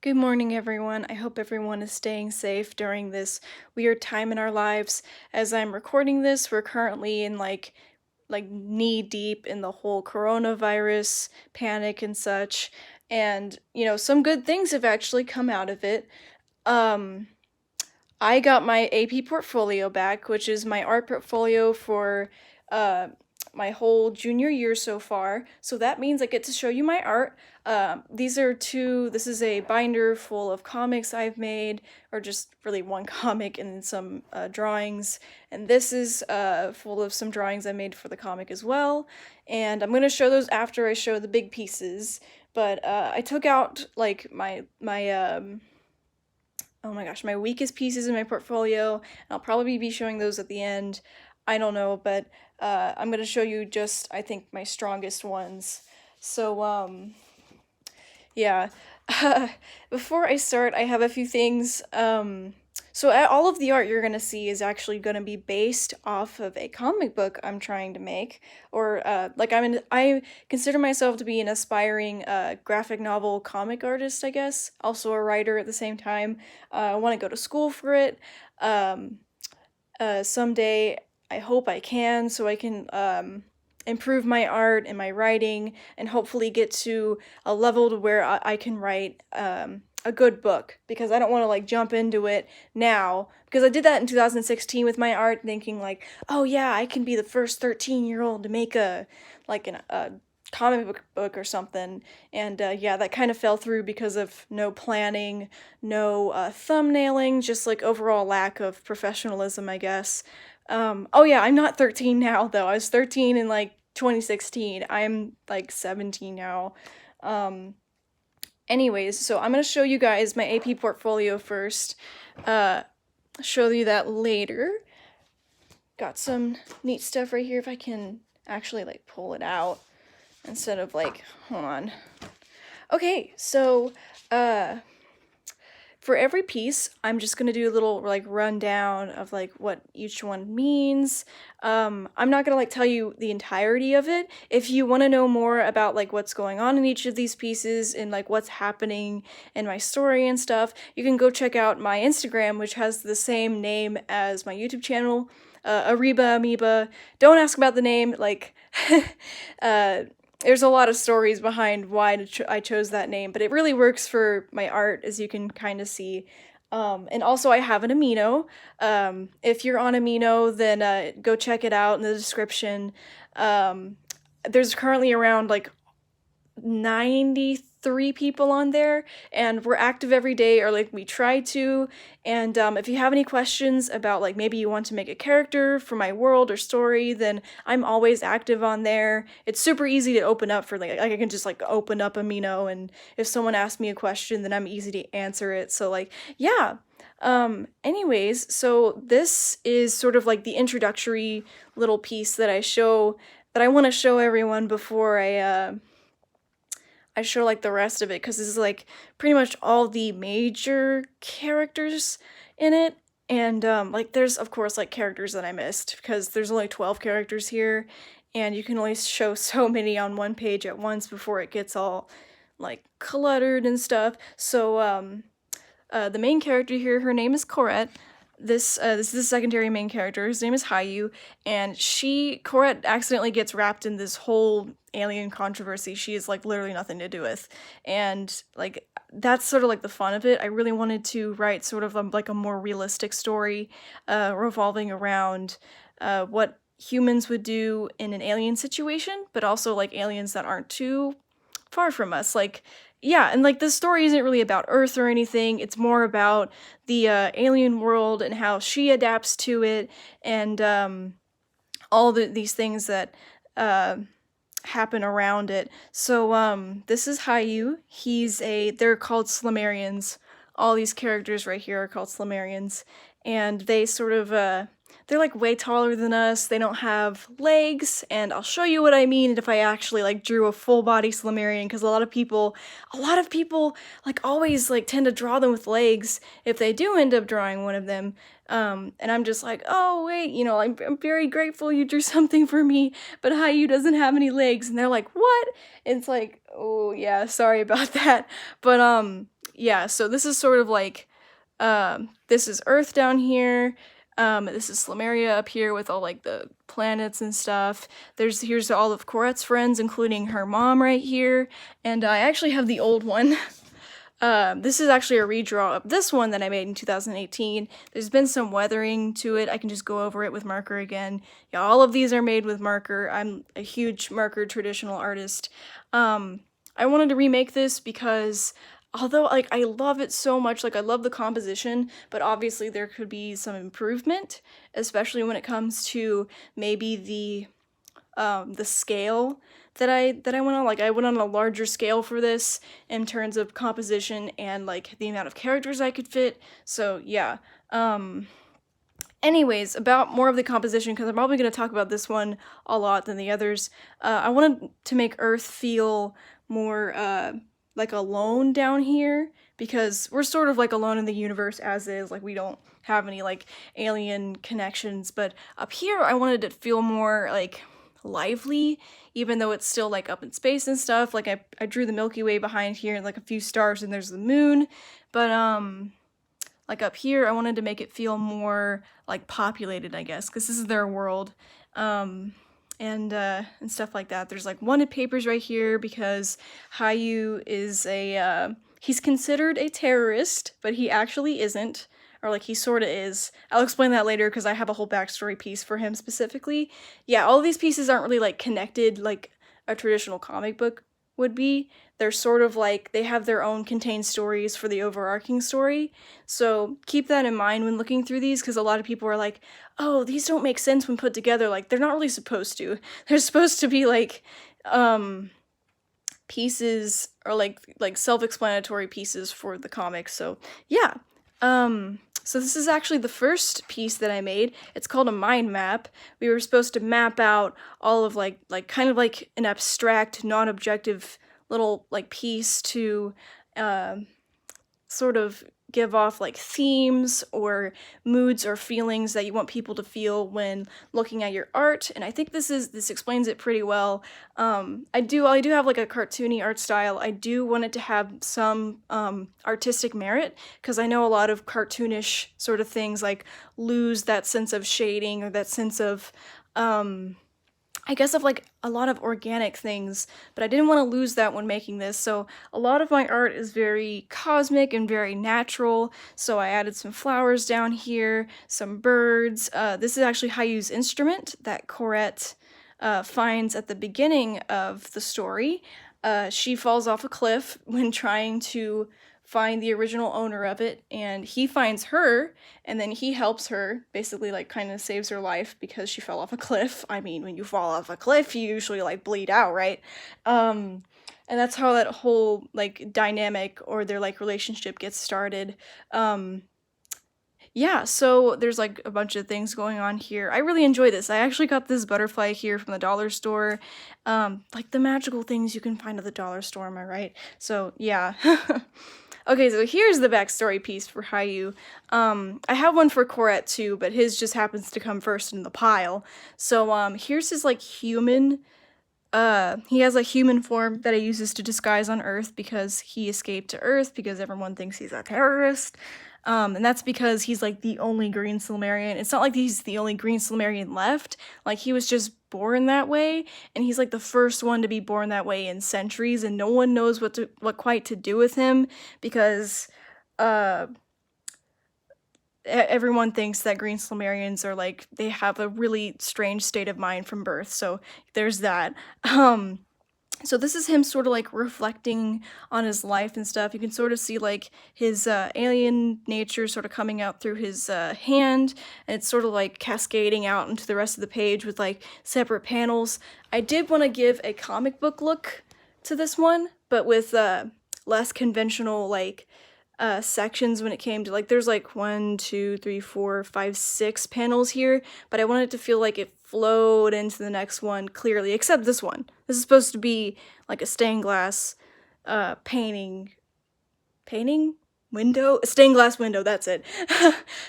Good morning, everyone. I hope everyone is staying safe during this weird time in our lives. As I'm recording this, we're currently in like knee deep in the whole coronavirus panic and such. And, some good things have actually come out of it. Um I got my AP portfolio back, which is my art portfolio for uh, my whole junior year so far. So that means I get to show you my art. This is a binder full of comics I've made, or just really one comic and some drawings. And this is full of some drawings I made for the comic as well. And I'm going to show those after I show the big pieces. But I took out like my oh my gosh, my weakest pieces in my portfolio, and I'll probably be showing those at the end. I don't know, but I'm gonna show you just, I think, my strongest ones. So, yeah. Before I start, I have a few things. All of the art you're gonna see is actually gonna be based off of a comic book I'm trying to make, or I consider myself to be an aspiring graphic novel comic artist, I guess. Also a writer at the same time. I want to go to school for it. Um, Someday I hope I can, so I can improve my art and my writing, and hopefully get to a level to where I can write a good book, because I don't want to like jump into it now, because I did that in 2016 with my art, thinking like, oh yeah, I can be the first 13-year-old to make a comic book or something. And yeah, that kind of fell through because of no planning, no thumbnailing, just like overall lack of professionalism, I guess. Oh yeah, I'm not 13 now though. I was 13 in like 2016. I'm like 17 now. Anyways, so I'm gonna show you guys my AP portfolio first. Show you that later. Got some neat stuff right here if I can actually like pull it out instead of like, hold on. Okay, so for every piece, I'm just gonna do a little like rundown of like what each one means. I'm not gonna like tell you the entirety of it. If you want to know more about like what's going on in each of these pieces and like what's happening in my story and stuff, you can go check out my Instagram, which has the same name as my YouTube channel, Ariba Amoeba. Don't ask about the name, like, there's a lot of stories behind why I chose that name, but it really works for my art, as you can kind of see. And also, I have an amino. If you're on amino, then go check it out in the description. There's currently around like 93 people on there, and we're active every day, or like we try to. And if you have any questions about like maybe you want to make a character for my world or story, then I'm always active on there. It's super easy to open up for like I can just like open up Amino, and if someone asks me a question, then I'm easy to answer it. So like, yeah. Anyways, so this is sort of like the introductory little piece that I want to show everyone before I show like the rest of it, because this is like pretty much all the major characters in it. And like there's of course like characters that I missed, because there's only 12 characters here, and you can only show so many on one page at once before it gets all like cluttered and stuff. So the main character here, her name is Corette. This is the secondary main character. His name is Hayu, and Corette accidentally gets wrapped in this whole alien controversy she has like literally nothing to do with. And like that's sort of like the fun of it. I really wanted to write sort of like a more realistic story revolving around what humans would do in an alien situation, but also like aliens that aren't too far from us. Like, yeah, and like the story isn't really about Earth or anything. It's more about the alien world and how she adapts to it, and all these things that happen around it. So this is Hayu. They're called Slamarians. All these characters right here are called Slamarians, and they sort of they're like way taller than us. They don't have legs, and I'll show you what I mean if I actually like drew a full body Slamarian, because a lot of people like always like tend to draw them with legs if they do end up drawing one of them. And I'm just like, oh wait, I'm very grateful you drew something for me, but Hayu doesn't have any legs. And they're like, what? And it's like, oh yeah, sorry about that. But yeah, so this is sort of like, this is Earth down here. This is Slameria up here with all like the planets and stuff. Here's all of Corette's friends, including her mom right here. And I actually have the old one. This is actually a redraw of this one that I made in 2018. There's been some weathering to it. I can just go over it with marker again. Yeah, all of these are made with marker. I'm a huge marker traditional artist. I wanted to remake this because although like I love it so much, like I love the composition, but obviously there could be some improvement, especially when it comes to maybe the scale that I went on. Like I went on a larger scale for this in terms of composition and like the amount of characters I could fit. So yeah. Anyways, about more of the composition, because I'm probably going to talk about this one a lot than the others. I wanted to make Earth feel more like alone down here, because we're sort of like alone in the universe as is. Like we don't have any like alien connections, but up here I wanted it to feel more like lively, even though it's still like up in space and stuff. Like I drew the Milky Way behind here and like a few stars, and there's the moon, but like up here I wanted to make it feel more like populated, I guess, because this is their world, and stuff like that. There's like wanted papers right here because Hayu is he's considered a terrorist, but he actually isn't. Or like he sorta is. I'll explain that later because I have a whole backstory piece for him specifically. Yeah, all of these pieces aren't really like connected like a traditional comic book would be. They're sort of like, they have their own contained stories for the overarching story. So keep that in mind when looking through these, because a lot of people are like, oh, these don't make sense when put together. Like, they're not really supposed to. They're supposed to be like, pieces, or like self-explanatory pieces for the comics. So yeah. So this is actually the first piece that I made. It's called a mind map. We were supposed to map out all of like kind of like an abstract, non-objective little like piece to sort of give off like themes or moods or feelings that you want people to feel when looking at your art. And I think this explains it pretty well. I do have like a cartoony art style. I do want it to have some artistic merit, because I know a lot of cartoonish sort of things like lose that sense of shading or that sense of I guess of like a lot of organic things, but I didn't want to lose that when making this. So a lot of my art is very cosmic and very natural. So I added some flowers down here, some birds. This is actually Hayu's instrument that Corette finds at the beginning of the story. She falls off a cliff when trying to find the original owner of it, and he finds her, and then he helps her, basically like kind of saves her life because she fell off a cliff. I mean, when you fall off a cliff, you usually like bleed out, right? And that's how that whole like dynamic or their like relationship gets started. Yeah, so there's like a bunch of things going on here. I really enjoy this. I actually got this butterfly here from the dollar store. Like the magical things you can find at the dollar store, am I right? So yeah. Okay, so here's the backstory piece for Hayu. I have one for Corette too, but his just happens to come first in the pile. So here's his like human. He has a human form that he uses to disguise on Earth because he escaped to Earth because everyone thinks he's a terrorist. And that's because he's like the only green Silmarian. It's not like he's the only green Silmarian left. Like he was just born that way, and he's like the first one to be born that way in centuries, and no one knows what quite to do with him because everyone thinks that green Silmarians are like, they have a really strange state of mind from birth. So there's that. So this is him sort of like reflecting on his life and stuff. You can sort of see like his alien nature sort of coming out through his hand, and it's sort of like cascading out into the rest of the page with like separate panels. I did want to give a comic book look to this one, but with less conventional like sections when it came to like, there's like 1, 2, 3, 4, 5, 6 panels here, but I wanted it to feel like it flowed into the next one clearly, except this one. This is supposed to be like a stained glass painting? window, a stained glass window, that's it.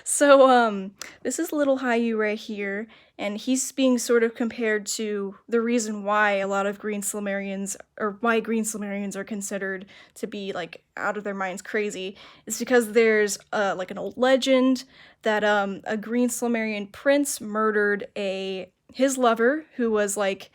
So this is little Hayu right here, and he's being sort of compared to the reason why a lot of green Silmarians, or why green Silmarians are considered to be like out of their minds crazy, is because there's like an old legend that a green Silmarian prince murdered his lover, who was like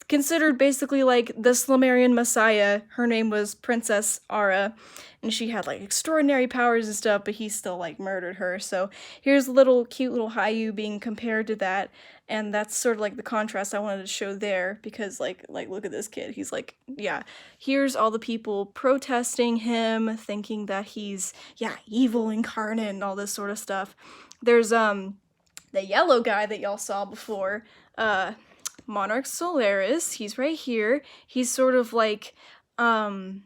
considered basically like the Silmarian Messiah. Her name was Princess Ara, and she had like extraordinary powers and stuff, but he still like murdered her. So here's cute little Hayu being compared to that, and that's sort of like the contrast I wanted to show there, because like look at this kid. He's like, yeah, here's all the people protesting him, thinking that he's, yeah, evil incarnate and all this sort of stuff. There's the yellow guy that y'all saw before, Monarch Solaris. He's right here. He's sort of like the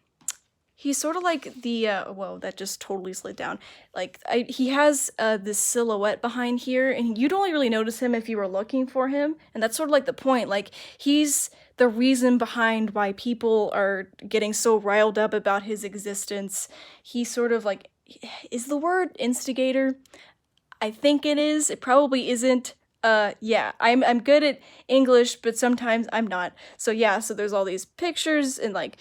whoa, that just totally slid down. Like he has this silhouette behind here, and you'd only really notice him if you were looking for him, and that's sort of like the point. Like he's the reason behind why people are getting so riled up about his existence. He sort of like, is the word instigator? I think it is. It probably isn't. Yeah, I'm good at English, but sometimes I'm not. So yeah, so there's all these pictures and like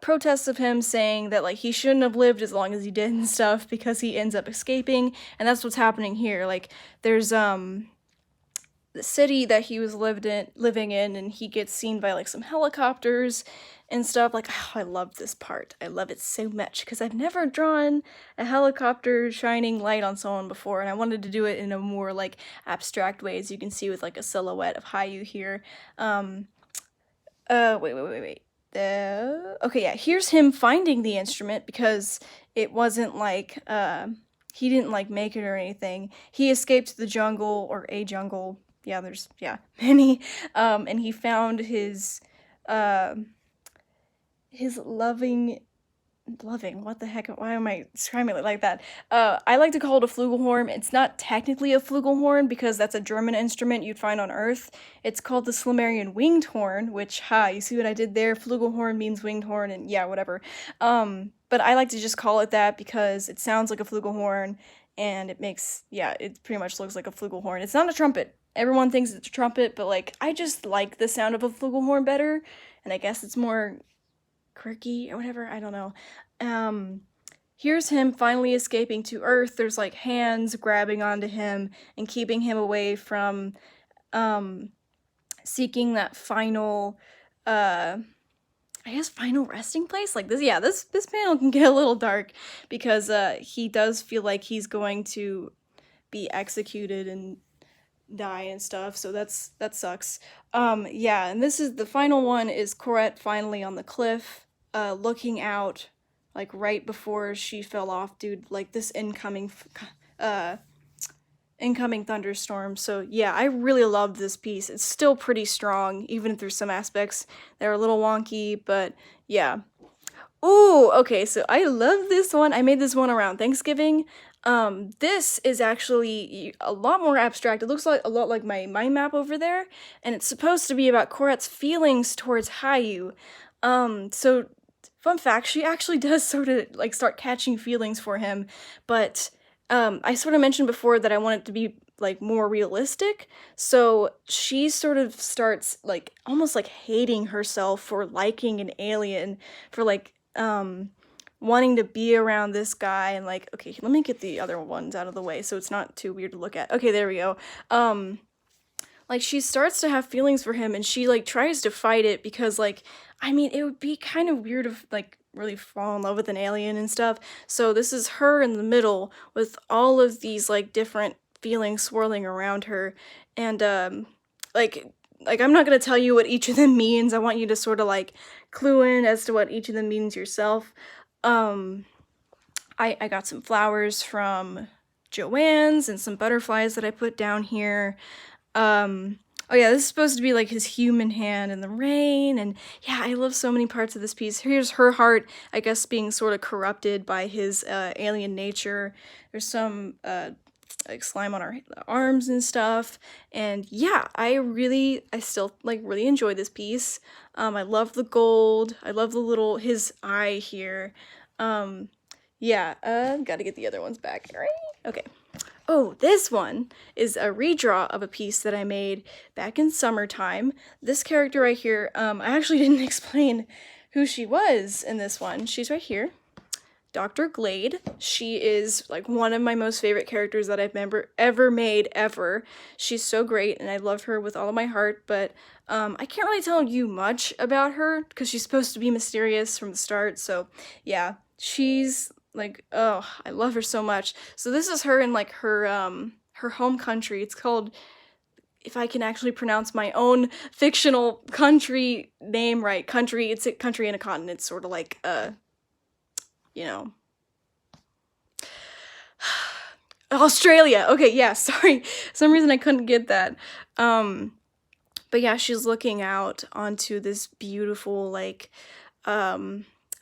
protests of him saying that like he shouldn't have lived as long as he did and stuff, because he ends up escaping, and that's what's happening here. Like there's the city that he was living in, and he gets seen by like some helicopters and stuff. Like, oh, I love this part. I love it so much, because I've never drawn a helicopter shining light on someone before, and I wanted to do it in a more like abstract way, as you can see with like a silhouette of Hayu here. Wait. Okay, yeah, here's him finding the instrument, because it wasn't like, he didn't like make it or anything. He escaped the jungle, or a jungle. Yeah, there's, yeah, many. And he found his loving, what the heck, why am I describing it like that? I like to call it a flugelhorn. It's not technically a flugelhorn, because that's a German instrument you'd find on Earth. It's called the Silmarian winged horn, which, you see what I did there? Flugelhorn means winged horn, and yeah, whatever. But I like to just call it that, because it sounds like a flugelhorn, and it makes, yeah, it pretty much looks like a flugelhorn. It's not a trumpet. Everyone thinks it's a trumpet, but like, I just like the sound of a flugelhorn better, and I guess it's more quirky or whatever, I don't know. Here's him finally escaping to Earth. There's like hands grabbing onto him and keeping him away from seeking that final final resting place. Like this, yeah, this panel can get a little dark, because he does feel like he's going to be executed and die and stuff, so that sucks. Yeah, and this is the final one, is Corette finally on the cliff, looking out, like right before she fell off, dude, like this incoming thunderstorm. So yeah, I really love this piece. It's still pretty strong, even if there's some aspects that are a little wonky, but yeah. Ooh, okay, so I love this one. I made this one around Thanksgiving. This is actually a lot more abstract. It looks like a lot like my mind map over there, and it's supposed to be about Corette's feelings towards Hayu. So fun fact, she actually does sort of like start catching feelings for him, but I sort of mentioned before that I want it to be like more realistic, so she sort of starts like almost like hating herself for liking an alien, for like wanting to be around this guy, and like, okay, let me get the other ones out of the way so it's not too weird to look at. Okay, there we go. Like she starts to have feelings for him, and she like tries to fight it, because like, I mean, it would be kind of weird if like really fall in love with an alien and stuff. So this is her in the middle with all of these like different feelings swirling around her, and like I'm not gonna tell you what each of them means. I want you to sort of like clue in as to what each of them means yourself. I got some flowers from Joann's and some butterflies that I put down here. Oh yeah, this is supposed to be like his human hand in the rain, and yeah, I love so many parts of this piece. Here's her heart, I guess, being sort of corrupted by his alien nature. There's some like slime on our arms and stuff, and yeah, I still like really enjoy this piece. I love the gold. I love the little his eye here. Yeah, gotta get the other ones back, right? Okay. Oh, this one is a redraw of a piece that I made back in summertime. This character right here, I actually didn't explain who she was in this one. She's right here. Dr. Glade. She is like one of my most favorite characters that I've ever made ever. She's so great and I love her with all of my heart, but I can't really tell you much about her because she's supposed to be mysterious from the start. So yeah, she's like, oh, I love her so much. So this is her in like her home country. It's called, if I can actually pronounce my own fictional country name right, country, it's a country in a continent, sort of like you know, Australia. Okay, yeah, sorry. For some reason I couldn't get that. But yeah, she's looking out onto this beautiful, like,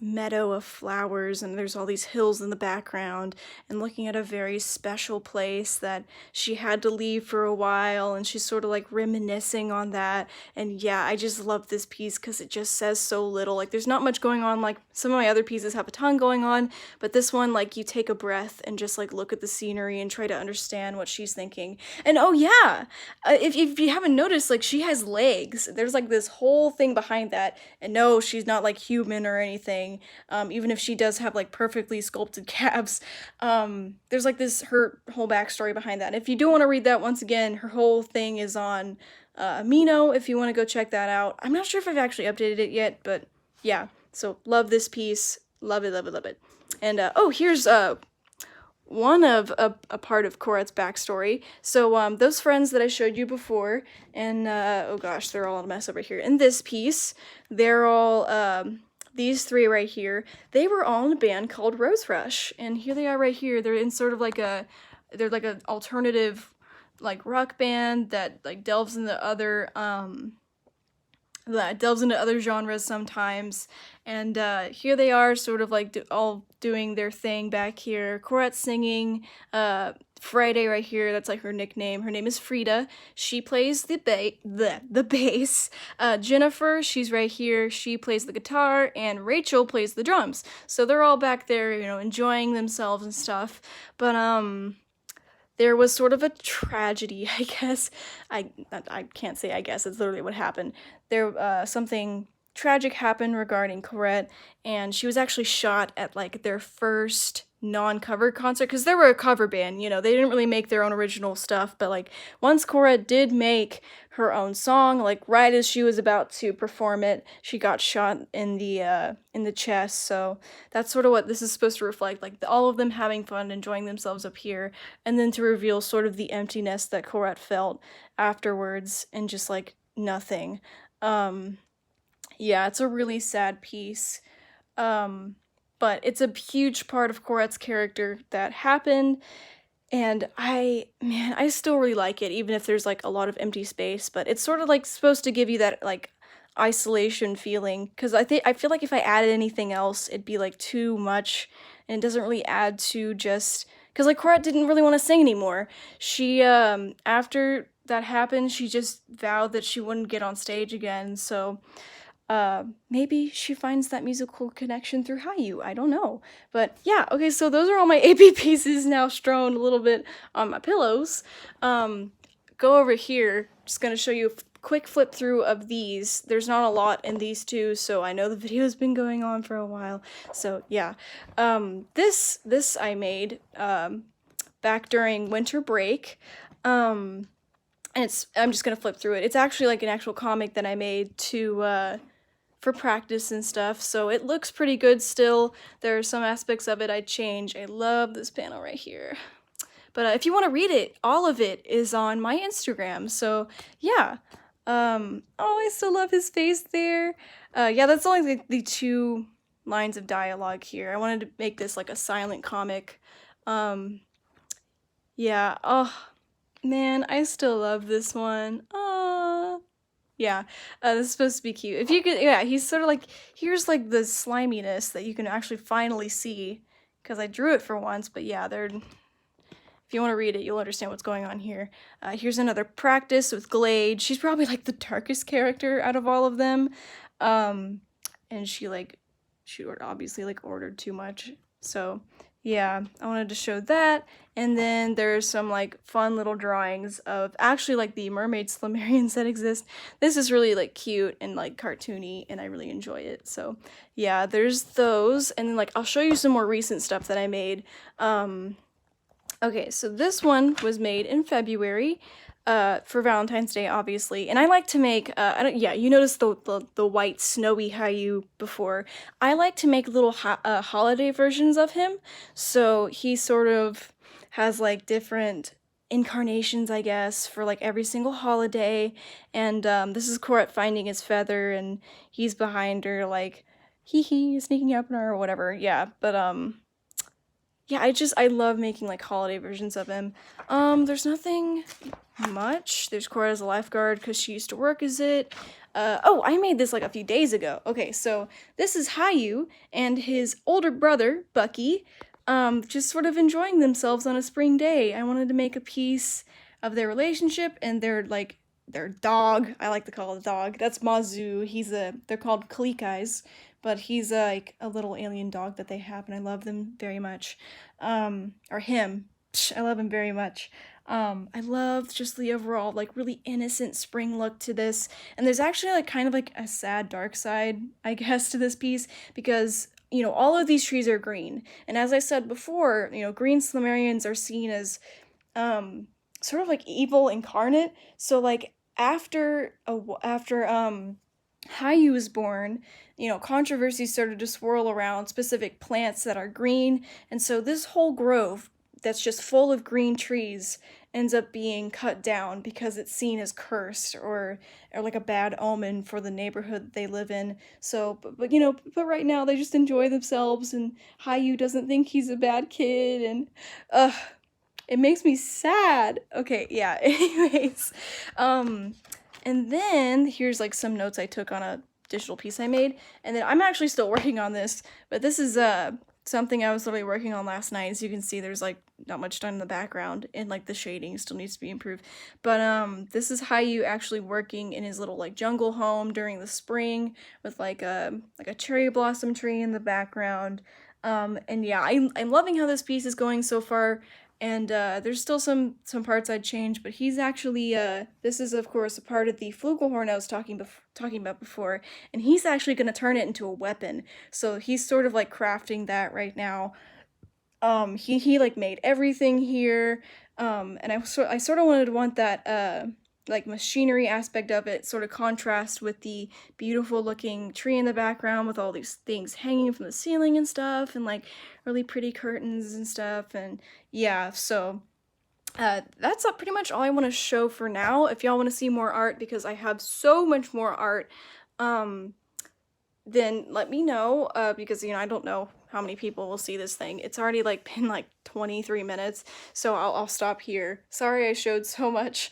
meadow of flowers, and there's all these hills in the background, and looking at a very special place that she had to leave for a while, and she's sort of like reminiscing on that. And yeah, I just love this piece because it just says so little. Like, there's not much going on. Like, some of my other pieces have a ton going on, but this one, like, you take a breath and just like look at the scenery and try to understand what she's thinking. And oh yeah, if you haven't noticed, like, she has legs. There's like this whole thing behind that. And no, she's not like human or anything. Even if she does have like perfectly sculpted calves, there's like her whole backstory behind that. And if you do want to read that, once again, her whole thing is on Amino, if you want to go check that out. I'm not sure if I've actually updated it yet, but yeah. So love this piece, love it, love it, love it. And oh, here's one of a part of Corette's backstory. So those friends that I showed you before, and oh gosh, they're all a mess over here. In this piece, they're all these three right here, they were all in a band called Rose Rush, and here they are right here. They're in sort of like they're like an alternative, like, rock band that like delves into other genres sometimes. And here they are, sort of like all doing their thing back here. Corette's singing. Friday right here, that's like her nickname. Her name is Frida. She plays the bass. Jennifer, she's right here. She plays the guitar, and Rachel plays the drums. So they're all back there, you know, enjoying themselves and stuff. But there was sort of a tragedy, I guess. I can't say I guess, it's literally what happened. There something tragic happened regarding Corette, and she was actually shot at like their first non-cover concert, because they were a cover band, you know, they didn't really make their own original stuff, but like once Corette did make her own song, like right as she was about to perform it, she got shot in the chest. So that's sort of what this is supposed to reflect, like all of them having fun, enjoying themselves up here, and then to reveal sort of the emptiness that Corette felt afterwards, and just like nothing. Yeah, it's a really sad piece. But it's a huge part of Corette's character that happened, and I still really like it, even if there's like a lot of empty space. But it's sort of like supposed to give you that like isolation feeling, because I feel like if I added anything else, it'd be like too much, and it doesn't really add to just because like Corette didn't really want to sing anymore. She after that happened, she just vowed that she wouldn't get on stage again. So maybe she finds that musical connection through Hayu, I don't know. But yeah, okay, so those are all my AP pieces now strewn a little bit on my pillows. Go over here, just gonna show you a quick flip through of these. There's not a lot in these two, so I know the video's been going on for a while, so yeah. This I made back during winter break. And I'm just gonna flip through it. It's actually like an actual comic that I made for practice and stuff, so it looks pretty good still. There are some aspects of it I'd change. I love this panel right here. But if you want to read it, all of it is on my Instagram, so yeah. Oh, I still love his face there. Yeah, that's only the 2 lines of dialogue here. I wanted to make this like a silent comic. Yeah, oh, man, I still love this one. Yeah, this is supposed to be cute. If you could, yeah, he's sort of like, here's like the sliminess that you can actually finally see, because I drew it for once, but yeah, if you want to read it, you'll understand what's going on here. Here's another practice with Glade. She's probably like the darkest character out of all of them, and she obviously like ordered too much, So yeah, I wanted to show that. And then there's some like fun little drawings of actually like the mermaid Slimerians that exist. This is really like cute and like cartoony, and I really enjoy it. So yeah, there's those. And then like I'll show you some more recent stuff that I made. Okay, so this one was made in February, for Valentine's Day, obviously. And I like to make, yeah, you noticed the white snowy Hayu before. I like to make little holiday versions of him. So he sort of has like different incarnations, I guess, for like every single holiday. And this is Coret finding his feather, and he's behind her, like, hee hee, sneaking up on her or whatever. Yeah, but yeah, I love making like holiday versions of him. There's nothing much. There's Cora as a lifeguard because she used to work as it. Oh, I made this like a few days ago. Okay, so this is Hayu and his older brother, Bucky, just sort of enjoying themselves on a spring day. I wanted to make a piece of their relationship and their dog. I like to call it a dog. That's Mazu. They're called Kalikais, but he's like a little alien dog that they have, and I love them very much. Or him. I love him very much. I love just the overall like really innocent spring look to this, and there's actually like kind of like a sad dark side, I guess, to this piece because all of these trees are green, and as I said before, green Slimerians are seen as sort of like evil incarnate. So like after Hayu was born, controversy started to swirl around specific plants that are green, and so this whole grove that's just full of green trees ends up being cut down because it's seen as cursed or like a bad omen for the neighborhood that they live in. So, but right now they just enjoy themselves, and Hayu doesn't think he's a bad kid, and it makes me sad. Okay, yeah. Anyways, and then here's like some notes I took on a digital piece I made, and then I'm actually still working on this, but this is something I was literally working on last night. As you can see, there's like not much done in the background, and like the shading still needs to be improved. But this is Hayu actually working in his little like jungle home during the spring with like a cherry blossom tree in the background. And yeah, I'm loving how this piece is going so far. And there's still some parts I'd change, but he's actually this is of course a part of the flugelhorn I was talking about before, and he's actually going to turn it into a weapon. So he's sort of like crafting that right now. He like made everything here, and I sort of want that like machinery aspect of it sort of contrast with the beautiful looking tree in the background with all these things hanging from the ceiling and stuff, and like really pretty curtains and stuff. And yeah, so that's pretty much all I want to show for now. If y'all want to see more art, because I have so much more art, then let me know, because I don't know how many people will see this thing. It's already like been like 23 minutes, so I'll stop here. Sorry I showed so much.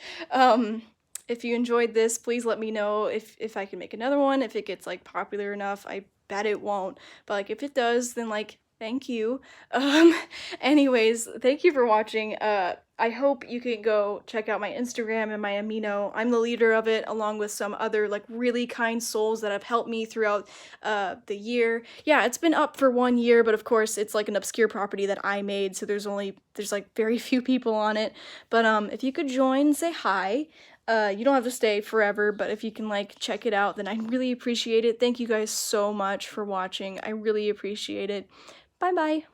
If you enjoyed this, please let me know if I can make another one, if it gets like popular enough. I bet it won't, but like if it does, then like thank you. Anyways, thank you for watching. I hope you can go check out my Instagram and my Amino. I'm the leader of it, along with some other like really kind souls that have helped me throughout the year. Yeah, it's been up for 1 year, but of course it's like an obscure property that I made, so there's like very few people on it. But if you could join, say hi. You don't have to stay forever, but if you can like check it out, then I really appreciate it. Thank you guys so much for watching. I really appreciate it. Bye bye.